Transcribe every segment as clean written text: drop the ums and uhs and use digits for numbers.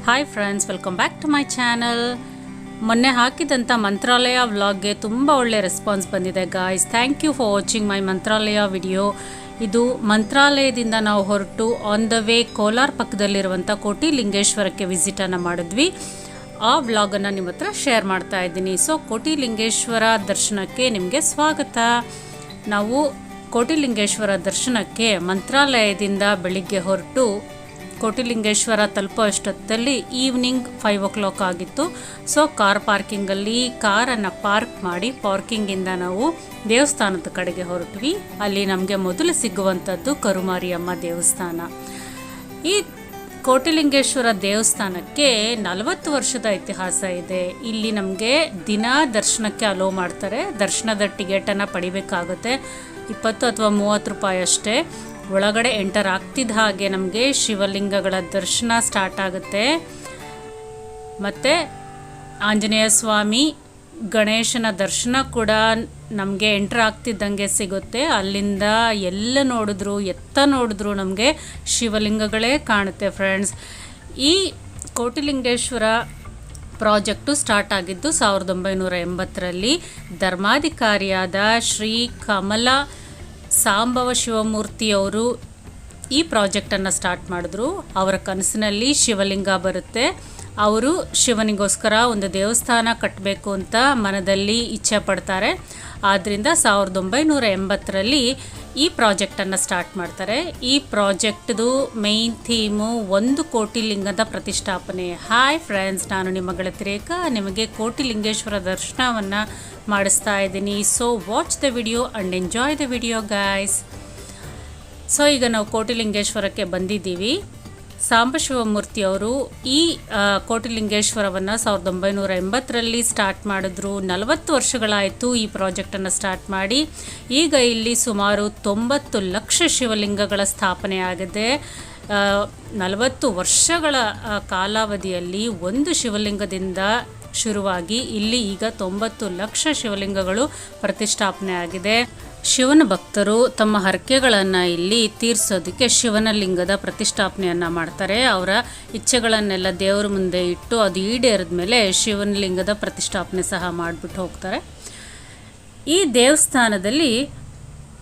Hi friends, welcome back to my channel. ಮೊನ್ನೆ ಹಾಕಿದಂಥ ಮಂತ್ರಾಲಯ ವ್ಲಾಗ್ಗೆ ತುಂಬ ಒಳ್ಳೆ ರೆಸ್ಪಾನ್ಸ್ ಬಂದಿದೆ guys. Thank you for watching my Mantralaya video. ಇದು ಮಂತ್ರಾಲಯದಿಂದ ನಾವು ಹೊರಟು ಆನ್ ದ ವೇ ಕೋಲಾರ ಪಕ್ಕದಲ್ಲಿರುವಂಥ ಕೋಟಿಲಿಂಗೇಶ್ವರಕ್ಕೆ ವಿಸಿಟನ್ನು ಮಾಡಿದ್ವಿ. ಆ ವ್ಲಾಗನ್ನು ನಿಮ್ಮ ಹತ್ರ ಶೇರ್ ಮಾಡ್ತಾ ಇದ್ದೀನಿ. ಸೊ ಕೋಟಿಲಿಂಗೇಶ್ವರ ದರ್ಶನಕ್ಕೆ ನಿಮಗೆ ಸ್ವಾಗತ. ನಾವು ಕೋಟಿಲಿಂಗೇಶ್ವರ ದರ್ಶನಕ್ಕೆ ಮಂತ್ರಾಲಯದಿಂದ ಬೆಳಿಗ್ಗೆ ಹೊರಟು ಕೋಟಿಲಿಂಗೇಶ್ವರ ತಲುಪೋ ಅಷ್ಟೊತ್ತಲ್ಲಿ ಈವ್ನಿಂಗ್ 5 o'clock ಆಗಿತ್ತು. ಸೊ ಕಾರ್ ಪಾರ್ಕಿಂಗಲ್ಲಿ ಕಾರನ್ನು ಪಾರ್ಕ್ ಮಾಡಿ ಪಾರ್ಕಿಂಗಿಂದ ನಾವು ದೇವಸ್ಥಾನದ ಕಡೆಗೆ ಹೊರಟ್ವಿ. ಅಲ್ಲಿ ನಮಗೆ ಮೊದಲು ಸಿಗುವಂಥದ್ದು ಕರುಮಾರಿಯಮ್ಮ ದೇವಸ್ಥಾನ. ಈ ಕೋಟಿಲಿಂಗೇಶ್ವರ ದೇವಸ್ಥಾನಕ್ಕೆ 40 ವರ್ಷದ ಇತಿಹಾಸ ಇದೆ. ಇಲ್ಲಿ ನಮಗೆ ದಿನ ದರ್ಶನಕ್ಕೆ ಅಲೋ ಮಾಡ್ತಾರೆ. ದರ್ಶನದ ಟಿಕೆಟನ್ನು ಪಡಿಬೇಕಾಗುತ್ತೆ. 20 ಅಥವಾ 30 ರೂಪಾಯಿ ಅಷ್ಟೇ. ಒಳಗಡೆ ಎಂಟರ್ ಆಗ್ತಿದ್ದ ಹಾಗೆ ನಮಗೆ ಶಿವಲಿಂಗಗಳ ದರ್ಶನ ಸ್ಟಾರ್ಟ್ ಆಗುತ್ತೆ. ಮತ್ತು ಆಂಜನೇಯ ಸ್ವಾಮಿ ಗಣೇಶನ ದರ್ಶನ ಕೂಡ ನಮಗೆ ಎಂಟರ್ ಆಗ್ತಿದ್ದಂಗೆ ಸಿಗುತ್ತೆ. ಅಲ್ಲಿಂದ ಎಲ್ಲ ನೋಡಿದ್ರು ಎತ್ತ ನೋಡಿದ್ರು ನಮಗೆ ಶಿವಲಿಂಗಗಳೇ ಕಾಣುತ್ತೆ ಫ್ರೆಂಡ್ಸ್. ಈ ಕೋಟಿಲಿಂಗೇಶ್ವರ ಪ್ರಾಜೆಕ್ಟು ಸ್ಟಾರ್ಟ್ ಆಗಿದ್ದು 1980ರಲ್ಲಿ. ಧರ್ಮಾಧಿಕಾರಿಯಾದ ಶ್ರೀ ಕಮಲ ಸಾಂಬವ ಶಿವಮೂರ್ತಿಯವರು ಈ ಪ್ರಾಜೆಕ್ಟನ್ನು ಸ್ಟಾರ್ಟ್ ಮಾಡಿದ್ರು. ಅವರ ಕನಸಿನಲ್ಲಿ ಶಿವಲಿಂಗ ಬರುತ್ತೆ. ಅವರು ಶಿವನಿಗೋಸ್ಕರ ಒಂದು ದೇವಸ್ಥಾನ ಕಟ್ಟಬೇಕು ಅಂತ ಮನದಲ್ಲಿ ಇಚ್ಛೆ ಪಡ್ತಾರೆ. ಆದ್ದರಿಂದ 1980ರಲ್ಲಿ ಈ ಪ್ರಾಜೆಕ್ಟನ್ನು ಸ್ಟಾರ್ಟ್ ಮಾಡ್ತಾರೆ. ಈ ಪ್ರಾಜೆಕ್ಟ್ದು ಮೇಯ್ನ್ ಥೀಮು 1 ಕೋಟಿ ಲಿಂಗದ ಪ್ರತಿಷ್ಠಾಪನೆ. ಹಾಯ್ ಫ್ರೆಂಡ್ಸ್, ನಾನು ನಿಮ್ಮ ಗೆಳತಿ ರೇಖಾ. ನಿಮಗೆ ಕೋಟಿಲಿಂಗೇಶ್ವರ ದರ್ಶನವನ್ನು ಮಾಡಿಸ್ತಾ ಇದ್ದೀನಿ. So watch the video and enjoy the video guys. So ಈಗ ನಾವು ಕೋಟಿಲಿಂಗೇಶ್ವರಕ್ಕೆ ಬಂದಿದ್ದೀವಿ. ಸಾಂಬಶಿವಮೂರ್ತಿಯವರು ಈ ಕೋಟಿಲಿಂಗೇಶ್ವರವನ್ನು 1980ರಲ್ಲಿ ಸ್ಟಾರ್ಟ್ ಮಾಡಿದ್ರು. 40 ವರ್ಷಗಳಾಯಿತು ಈ ಪ್ರಾಜೆಕ್ಟನ್ನು ಸ್ಟಾರ್ಟ್ ಮಾಡಿ. ಈಗ ಇಲ್ಲಿ ಸುಮಾರು 90 ಲಕ್ಷ ಶಿವಲಿಂಗಗಳ ಸ್ಥಾಪನೆ ಆಗಿದೆ. 40 ವರ್ಷಗಳ ಕಾಲಾವಧಿಯಲ್ಲಿ ಒಂದು ಶಿವಲಿಂಗದಿಂದ ಶುರುವಾಗಿ ಇಲ್ಲಿ ಈಗ 90 ಲಕ್ಷ ಶಿವಲಿಂಗಗಳು ಪ್ರತಿಷ್ಠಾಪನೆ ಆಗಿದೆ. ಶಿವನ ಭಕ್ತರು ತಮ್ಮ ಹರಕೆಗಳನ್ನು ಇಲ್ಲಿ ತೀರಿಸೋದಕ್ಕೆ ಶಿವನ ಲಿಂಗದ ಪ್ರತಿಷ್ಠಾಪನೆಯನ್ನು ಮಾಡ್ತಾರೆ. ಅವರ ಇಚ್ಛೆಗಳನ್ನೆಲ್ಲ ದೇವರ ಮುಂದೆ ಇಟ್ಟು ಅದು ಈಡೇರಿದ ಮೇಲೆ ಶಿವನ ಲಿಂಗದ ಪ್ರತಿಷ್ಠಾಪನೆ ಸಹ ಮಾಡಿಬಿಟ್ಟು ಹೋಗ್ತಾರೆ. ಈ ದೇವಸ್ಥಾನದಲ್ಲಿ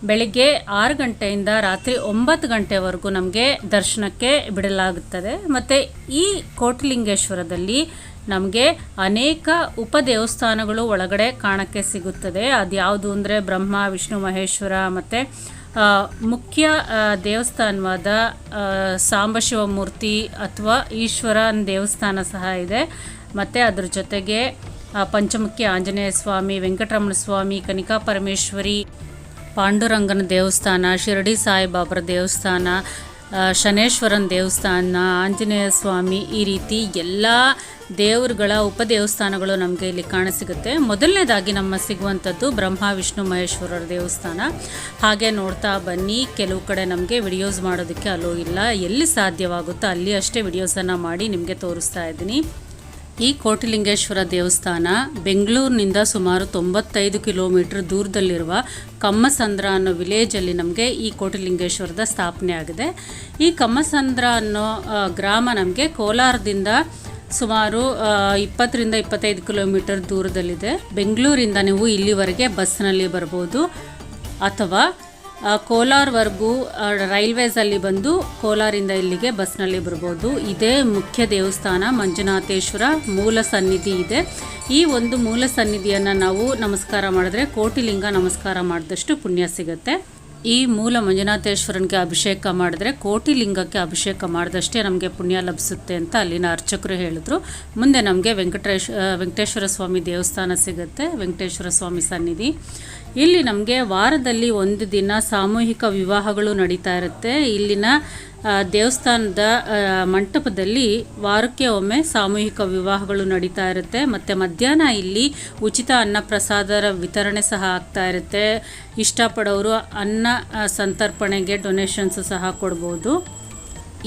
ಬೆಳಿಗ್ಗೆ 6 ಗಂಟೆಯಿಂದ ರಾತ್ರಿ 9 ಗಂಟೆವರೆಗೂ ನಮಗೆ ದರ್ಶನಕ್ಕೆ ಬಿಡಲಾಗುತ್ತದೆ. ಮತ್ತು ಈ ಕೋಟಿಲಿಂಗೇಶ್ವರದಲ್ಲಿ ನಮಗೆ ಅನೇಕ ಉಪದೇವಸ್ಥಾನಗಳು ಒಳಗಡೆ ಕಾಣಕ್ಕೆ ಸಿಗುತ್ತದೆ. ಅದು ಯಾವುದು ಅಂದರೆ ಬ್ರಹ್ಮ, ವಿಷ್ಣು, ಮಹೇಶ್ವರ ಮತ್ತು ಮುಖ್ಯ ದೇವಸ್ಥಾನವಾದ ಸಾಂಬಶಿವಮೂರ್ತಿ ಅಥವಾ ಈಶ್ವರನ ದೇವಸ್ಥಾನ ಸಹ ಇದೆ. ಮತ್ತು ಅದ್ರ ಜೊತೆಗೆ ಪಂಚಮುಖಿ ಆಂಜನೇಯ ಸ್ವಾಮಿ, ವೆಂಕಟರಮಣ ಸ್ವಾಮಿ, ಕನಿಕಾ ಪರಮೇಶ್ವರಿ, ಪಾಂಡುರಂಗನ ದೇವಸ್ಥಾನ, ಶಿರಡಿ ಸಾಯಿಬಾಬರ ದೇವಸ್ಥಾನ, ಶನೇಶ್ವರನ ದೇವಸ್ಥಾನ, ಆಂಜನೇಯ ಸ್ವಾಮಿ, ಈ ರೀತಿ ಎಲ್ಲ ದೇವರುಗಳ ಉಪದೇವಸ್ಥಾನಗಳು ನಮಗೆ ಇಲ್ಲಿ ಕಾಣಸಿಗುತ್ತೆ. ಮೊದಲನೇದಾಗಿ ನಮ್ಮ ಸಿಗುವಂಥದ್ದು ಬ್ರಹ್ಮ, ವಿಷ್ಣು, ಮಹೇಶ್ವರರ ದೇವಸ್ಥಾನ. ಹಾಗೆ ನೋಡ್ತಾ ಬನ್ನಿ. ಕೆಲವು ಕಡೆ ನಮಗೆ ವಿಡಿಯೋಸ್ ಮಾಡೋದಕ್ಕೆ ಅಲೋ ಇಲ್ಲ. ಎಲ್ಲಿ ಸಾಧ್ಯವಾಗುತ್ತೋ ಅಲ್ಲಿ ಅಷ್ಟೇ ವಿಡಿಯೋಸನ್ನು ಮಾಡಿ ನಿಮಗೆ ತೋರಿಸ್ತಾ ಇದ್ದೀನಿ. ಈ ಕೋಟಿಲಿಂಗೇಶ್ವರ ದೇವಸ್ಥಾನ ಬೆಂಗಳೂರಿನಿಂದ ಸುಮಾರು 95 ಕಿಲೋಮೀಟರ್ ದೂರದಲ್ಲಿರುವ ಕಮ್ಮಸಂದ್ರ ಅನ್ನೋ ವಿಲೇಜಲ್ಲಿ ನಮಗೆ ಈ ಕೋಟಿಲಿಂಗೇಶ್ವರದ ಸ್ಥಾಪನೆ ಆಗಿದೆ. ಈ ಕಮ್ಮಸಂದ್ರ ಅನ್ನೋ ಗ್ರಾಮ ನಮಗೆ ಕೋಲಾರದಿಂದ ಸುಮಾರು 20ರಿಂದ 25 ಕಿಲೋಮೀಟರ್ ದೂರದಲ್ಲಿದೆ. ಬೆಂಗಳೂರಿಂದ ನೀವು ಇಲ್ಲಿವರೆಗೆ ಬಸ್ನಲ್ಲಿ ಬರ್ಬೋದು ಅಥವಾ ಕೋಲಾರವರೆಗೂ ರೈಲ್ವೇಸಲ್ಲಿ ಬಂದು ಕೋಲಾರಿಂದ ಇಲ್ಲಿಗೆ ಬಸ್ನಲ್ಲಿ ಬರ್ಬೋದು. ಇದೇ ಮುಖ್ಯ ದೇವಸ್ಥಾನ. ಮಂಜುನಾಥೇಶ್ವರ ಮೂಲ ಸನ್ನಿಧಿ ಇದೆ. ಈ ಒಂದು ಮೂಲ ಸನ್ನಿಧಿಯನ್ನು ನಾವು ನಮಸ್ಕಾರ ಮಾಡಿದ್ರೆ ಕೋಟಿಲಿಂಗ ನಮಸ್ಕಾರ ಮಾಡಿದಷ್ಟು ಪುಣ್ಯ ಸಿಗುತ್ತೆ. ಈ ಮೂಲ ಮಂಜುನಾಥೇಶ್ವರನಿಗೆ ಅಭಿಷೇಕ ಮಾಡಿದ್ರೆ ಕೋಟಿಲಿಂಗಕ್ಕೆ ಅಭಿಷೇಕ ಮಾಡಿದಷ್ಟೇ ನಮಗೆ ಪುಣ್ಯ ಲಭಿಸುತ್ತೆ ಅಂತ ಅಲ್ಲಿನ ಅರ್ಚಕರು ಹೇಳಿದ್ರು. ಮುಂದೆ ನಮಗೆ ವೆಂಕಟೇಶ್ವರ ಸ್ವಾಮಿ ದೇವಸ್ಥಾನ ಸಿಗುತ್ತೆ, ವೆಂಕಟೇಶ್ವರ ಸ್ವಾಮಿ ಸನ್ನಿಧಿ. ಇಲ್ಲಿ ನಮಗೆ ವಾರದಲ್ಲಿ 1 ದಿನ ಸಾಮೂಹಿಕ ವಿವಾಹಗಳು ನಡೀತಾ ಇರುತ್ತೆ. ಇಲ್ಲಿನ ದೇವಸ್ಥಾನದ ಮಂಟಪದಲ್ಲಿ ವಾರಕ್ಕೆ ಒಮ್ಮೆ ಸಾಮೂಹಿಕ ವಿವಾಹಗಳು ನಡೀತಾ ಇರುತ್ತೆ. ಮತ್ತು ಮಧ್ಯಾಹ್ನ ಇಲ್ಲಿ ಉಚಿತ ಅನ್ನ ಪ್ರಸಾದರ ವಿತರಣೆ ಸಹ ಆಗ್ತಾ ಇರುತ್ತೆ. ಇಷ್ಟಪಡೋರು ಅನ್ನ ಸಂತರ್ಪಣೆಗೆ ಡೊನೇಷನ್ಸು ಸಹ ಕೊಡ್ಬೋದು.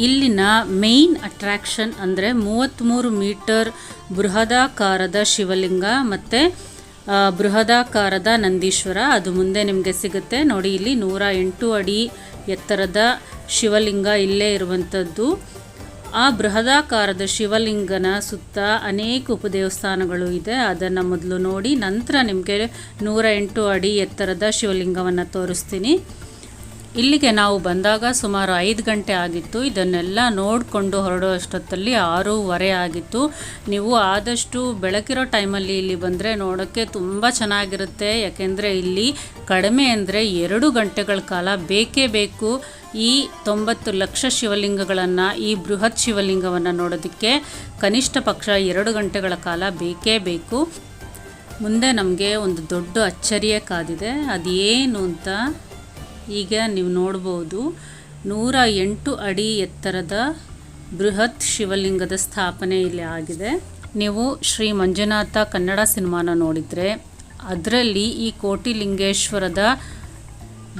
ಇಲ್ಲಿನ ಮೇಯ್ನ್ ಅಟ್ರಾಕ್ಷನ್ ಅಂದರೆ 33 ಮೀಟರ್ ಬೃಹದಾಕಾರದ ಶಿವಲಿಂಗ ಮತ್ತು ಬೃಹದಾಕಾರದ ನಂದೀಶ್ವರ. ಅದು ಮುಂದೆ ನಿಮಗೆ ಸಿಗುತ್ತೆ ನೋಡಿ. ಇಲ್ಲಿ 108 ಅಡಿ ಎತ್ತರದ ಶಿವಲಿಂಗ ಇಲ್ಲೇ ಇರುವಂಥದ್ದು. ಆ ಬೃಹದಾಕಾರದ ಶಿವಲಿಂಗನ ಸುತ್ತ ಅನೇಕ ಉಪದೇವಸ್ಥಾನಗಳು ಇದೆ. ಅದನ್ನು ಮೊದಲು ನೋಡಿ ನಂತರ ನಿಮಗೆ 108 ಅಡಿ ಎತ್ತರದ ಶಿವಲಿಂಗವನ್ನು ತೋರಿಸ್ತೀನಿ. ಇಲ್ಲಿಗೆ ನಾವು ಬಂದಾಗ ಸುಮಾರು 5 ಗಂಟೆ ಆಗಿತ್ತು. ಇದನ್ನೆಲ್ಲ ನೋಡಿಕೊಂಡು ಹೊರಡೋ ಅಷ್ಟೊತ್ತಲ್ಲಿ 6:30 ಆಗಿತ್ತು. ನೀವು ಆದಷ್ಟು ಬೆಳಕಿರೋ ಟೈಮಲ್ಲಿ ಇಲ್ಲಿ ಬಂದರೆ ನೋಡೋಕ್ಕೆ ತುಂಬ ಚೆನ್ನಾಗಿರುತ್ತೆ. ಯಾಕೆಂದರೆ ಇಲ್ಲಿ ಕಡಿಮೆ ಅಂದರೆ 2 ಗಂಟೆಗಳ ಕಾಲ ಬೇಕೇ ಬೇಕು ಈ 90 ಲಕ್ಷ ಶಿವಲಿಂಗಗಳನ್ನು, ಈ ಬೃಹತ್ ಶಿವಲಿಂಗವನ್ನು ನೋಡೋದಕ್ಕೆ ಕನಿಷ್ಠ ಪಕ್ಷ 2 ಗಂಟೆಗಳ ಕಾಲ ಬೇಕೇ ಬೇಕು. ಮುಂದೆ ನಮಗೆ ಒಂದು ದೊಡ್ಡ ಅಚ್ಚರಿಯೇ ಕಾದಿದೆ. ಅದೇನು ಅಂತ ಈಗ ನೀವು ನೋಡ್ಬೋದು. 108 ಅಡಿ ಎತ್ತರದ ಬೃಹತ್ ಶಿವಲಿಂಗದ ಸ್ಥಾಪನೆ ಇಲ್ಲಿ ಆಗಿದೆ. ನೀವು ಶ್ರೀ ಮಂಜುನಾಥ ಕನ್ನಡ ಸಿನಿಮಾನ ನೋಡಿದರೆ ಅದರಲ್ಲಿ ಈ ಕೋಟಿಲಿಂಗೇಶ್ವರದ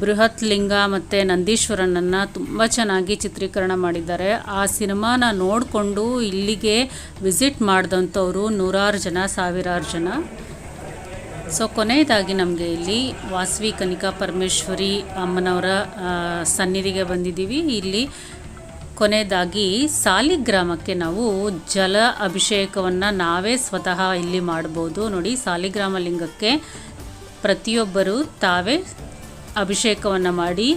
ಬೃಹತ್ ಲಿಂಗ ಮತ್ತು ನಂದೀಶ್ವರನನ್ನು ತುಂಬ ಚೆನ್ನಾಗಿ ಚಿತ್ರೀಕರಣ ಮಾಡಿದ್ದಾರೆ. ಆ ಸಿನಿಮಾನ ನೋಡಿಕೊಂಡು ಇಲ್ಲಿಗೆ ವಿಸಿಟ್ ಮಾಡಿದಂಥವರು ನೂರಾರು ಜನ, ಸಾವಿರಾರು ಜನ. ಸೊ ಕೊನೆಯದಾಗಿ ನಮಗೆ ಇಲ್ಲಿ ವಾಸವಿ ಕನಿಕಾ ಪರಮೇಶ್ವರಿ ಅಮ್ಮನವರ ಸನ್ನಿಧಿಗೆ ಬಂದಿದ್ದೀವಿ. ಇಲ್ಲಿ ಕೊನೆಯದಾಗಿ ಸಾಲಿಗ್ರಾಮಕ್ಕೆ ನಾವು ಜಲ ಅಭಿಷೇಕವನ್ನು ನಾವೇ ಸ್ವತಃ ಇಲ್ಲಿ ಮಾಡ್ಬೋದು. ನೋಡಿ, ಸಾಲಿಗ್ರಾಮ ಲಿಂಗಕ್ಕೆ ಪ್ರತಿಯೊಬ್ಬರು ತಾವೇ ಅಭಿಷೇಕವನ್ನು ಮಾಡಿ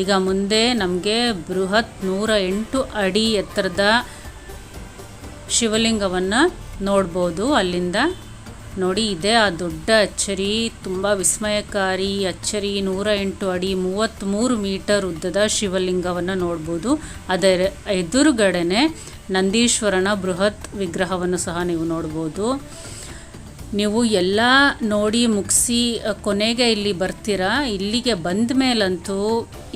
ಈಗ ಮುಂದೆ ನಮಗೆ ಬೃಹತ್ 108 ಅಡಿ ಎತ್ತರದ ಶಿವಲಿಂಗವನ್ನು ನೋಡ್ಬೋದು. ಅಲ್ಲಿಂದ ನೋಡಿ, ಇದೇ ಆ ದೊಡ್ಡ ಅಚ್ಚರಿ, ತುಂಬ ವಿಸ್ಮಯಕಾರಿ ಅಚ್ಚರಿ. 108 ಅಡಿ 33 ಮೀಟರ್ ಉದ್ದದ ಶಿವಲಿಂಗವನ್ನು ನೋಡ್ಬೋದು. ಅದರ ಎದುರುಗಡೆನೆ ನಂದೀಶ್ವರನ ಬೃಹತ್ ವಿಗ್ರಹವನ್ನು ಸಹ ನೀವು ನೋಡ್ಬೋದು. ನೀವು ಎಲ್ಲ ನೋಡಿ ಮುಗಿಸಿ ಕೊನೆಗೆ ಇಲ್ಲಿ ಬರ್ತೀರಾ. ಇಲ್ಲಿಗೆ ಬಂದ ಮೇಲಂತೂ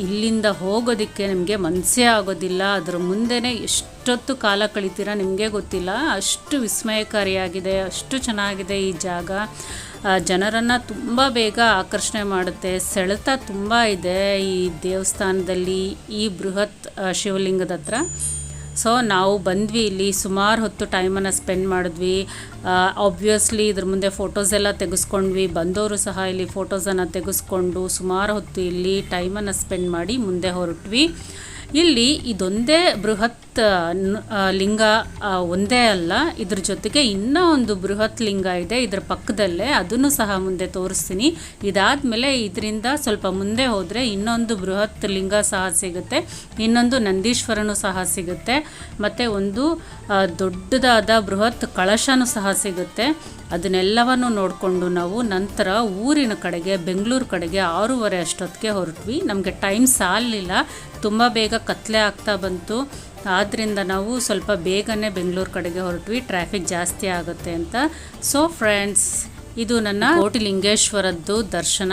ಇಲ್ಲಿಂದ ಹೋಗೋದಕ್ಕೆ ನಿಮಗೆ ಮನಸ್ಸೇ ಆಗೋದಿಲ್ಲ. ಅದರ ಮುಂದೆನೇ ಎಷ್ಟೊತ್ತು ಕಾಲ ಕಳಿತೀರಾ ನಿಮಗೆ ಗೊತ್ತಿಲ್ಲ. ಅಷ್ಟು ವಿಸ್ಮಯಕಾರಿಯಾಗಿದೆ, ಅಷ್ಟು ಚೆನ್ನಾಗಿದೆ ಈ ಜಾಗ. ಜನರನ್ನು ತುಂಬ ಬೇಗ ಆಕರ್ಷಣೆ ಮಾಡುತ್ತೆ. ಸೆಳೆತ ತುಂಬ ಇದೆ ಈ ದೇವಸ್ಥಾನದಲ್ಲಿ, ಈ ಬೃಹತ್ ಶಿವಲಿಂಗದ ಹತ್ರ. ಸೊ ನಾವು ಬಂದ್ವಿ, ಇಲ್ಲಿ ಸುಮಾರು ಹೊತ್ತು ಟೈಮನ್ನು ಸ್ಪೆಂಡ್ ಮಾಡಿದ್ವಿ. ಆಬ್ವಿಯಸ್ಲಿ ಇದ್ರ ಮುಂದೆ ಫೋಟೋಸ್ ಎಲ್ಲ ತೆಗೆಸ್ಕೊಂಡ್ವಿ. ಬಂದವರು ಸಹ ಇಲ್ಲಿ ಫೋಟೋಸನ್ನು ತೆಗೆಸ್ಕೊಂಡು ಸುಮಾರು ಹೊತ್ತು ಇಲ್ಲಿ ಟೈಮನ್ನು ಸ್ಪೆಂಡ್ ಮಾಡಿ ಮುಂದೆ ಹೊರಟ್ವಿ. ಇಲ್ಲಿ ಇದೊಂದೇ ಬೃಹತ್ ಲಿಂಗ ಒಂದೇ ಅಲ್ಲ, ಇದ್ರ ಜೊತೆಗೆ ಇನ್ನೂ ಒಂದು ಬೃಹತ್ ಲಿಂಗ ಇದೆ ಇದರ ಪಕ್ಕದಲ್ಲೇ. ಅದನ್ನು ಸಹ ಮುಂದೆ ತೋರಿಸ್ತೀನಿ. ಇದಾದಮೇಲೆ ಇದರಿಂದ ಸ್ವಲ್ಪ ಮುಂದೆ ಹೋದರೆ ಇನ್ನೊಂದು ಬೃಹತ್ ಲಿಂಗ ಸಹ ಸಿಗುತ್ತೆ, ಇನ್ನೊಂದು ನಂದೀಶ್ವರನು ಸಹ ಸಿಗುತ್ತೆ, ಮತ್ತು ಒಂದು ದೊಡ್ಡದಾದ ಬೃಹತ್ ಕಳಶನೂ ಸಹ ಸಿಗುತ್ತೆ. ಅದನ್ನೆಲ್ಲವನ್ನು ನೋಡಿಕೊಂಡು ನಾವು ನಂತರ ಊರಿನ ಕಡೆಗೆ, ಬೆಂಗಳೂರು ಕಡೆಗೆ 6:30 ಅಷ್ಟೊತ್ತಿಗೆ ಹೊರಟ್ವಿ. ನಮಗೆ ಟೈಮ್ ಸಾಲಲಿಲ್ಲ, ತುಂಬ ಬೇಗ ಕತ್ಲೆ ಆಗ್ತಾ ಬಂತು. ಆದ್ದರಿಂದ ನಾವು ಸ್ವಲ್ಪ ಬೇಗನೆ ಬೆಂಗಳೂರು ಕಡೆಗೆ ಹೊರಟ್ವಿ, ಟ್ರಾಫಿಕ್ ಜಾಸ್ತಿ ಆಗುತ್ತೆ ಅಂತ. ಸೊ ಫ್ರೆಂಡ್ಸ್, ಇದು ನನ್ನ ಕೋಟಿಲಿಂಗೇಶ್ವರದ್ದು ದರ್ಶನ.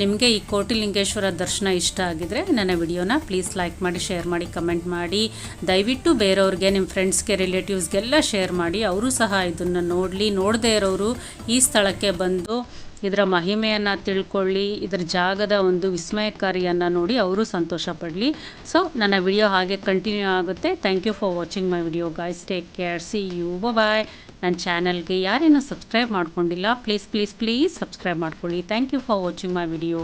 ನಿಮಗೆ ಈ ಕೋಟಿಲಿಂಗೇಶ್ವರ ದರ್ಶನ ಇಷ್ಟ ಆಗಿದರೆ ನನ್ನ ವಿಡಿಯೋನ ಪ್ಲೀಸ್ ಲೈಕ್ ಮಾಡಿ, ಶೇರ್ ಮಾಡಿ, ಕಮೆಂಟ್ ಮಾಡಿ. ದಯವಿಟ್ಟು ಬೇರೆಯವ್ರಿಗೆ, ನಿಮ್ಮ ಫ್ರೆಂಡ್ಸ್ಗೆ, ರಿಲೇಟಿವ್ಸ್ಗೆಲ್ಲ ಶೇರ್ ಮಾಡಿ. ಅವರು ಸಹ ಇದನ್ನು ನೋಡದೇ ಇರೋರು ಈ ಸ್ಥಳಕ್ಕೆ ಬಂದು ಇದರ ಮಹಿಮೆಯನ್ನು ತಿಳ್ಕೊಳ್ಳಿ, ಇದರ ಜಾಗದ ಒಂದು ವಿಸ್ಮಯಕಾರಿಯನ್ನು ನೋಡಿ ಅವರು ಸಂತೋಷ ಪಡಲಿ. ಸೊ ನನ್ನ ವಿಡಿಯೋ ಹಾಗೆ ಕಂಟಿನ್ಯೂ ಆಗುತ್ತೆ. Thank you for watching my video guys. Take care, see you, bye. ನನ್ನ ಚಾನಲ್ಗೆ ಯಾರೇನೂ ಸಬ್ಸ್ಕ್ರೈಬ್ ಮಾಡ್ಕೊಂಡಿಲ್ಲ, ಪ್ಲೀಸ್ ಸಬ್ಸ್ಕ್ರೈಬ್ ಮಾಡ್ಕೊಳ್ಳಿ. Thank you for watching my video.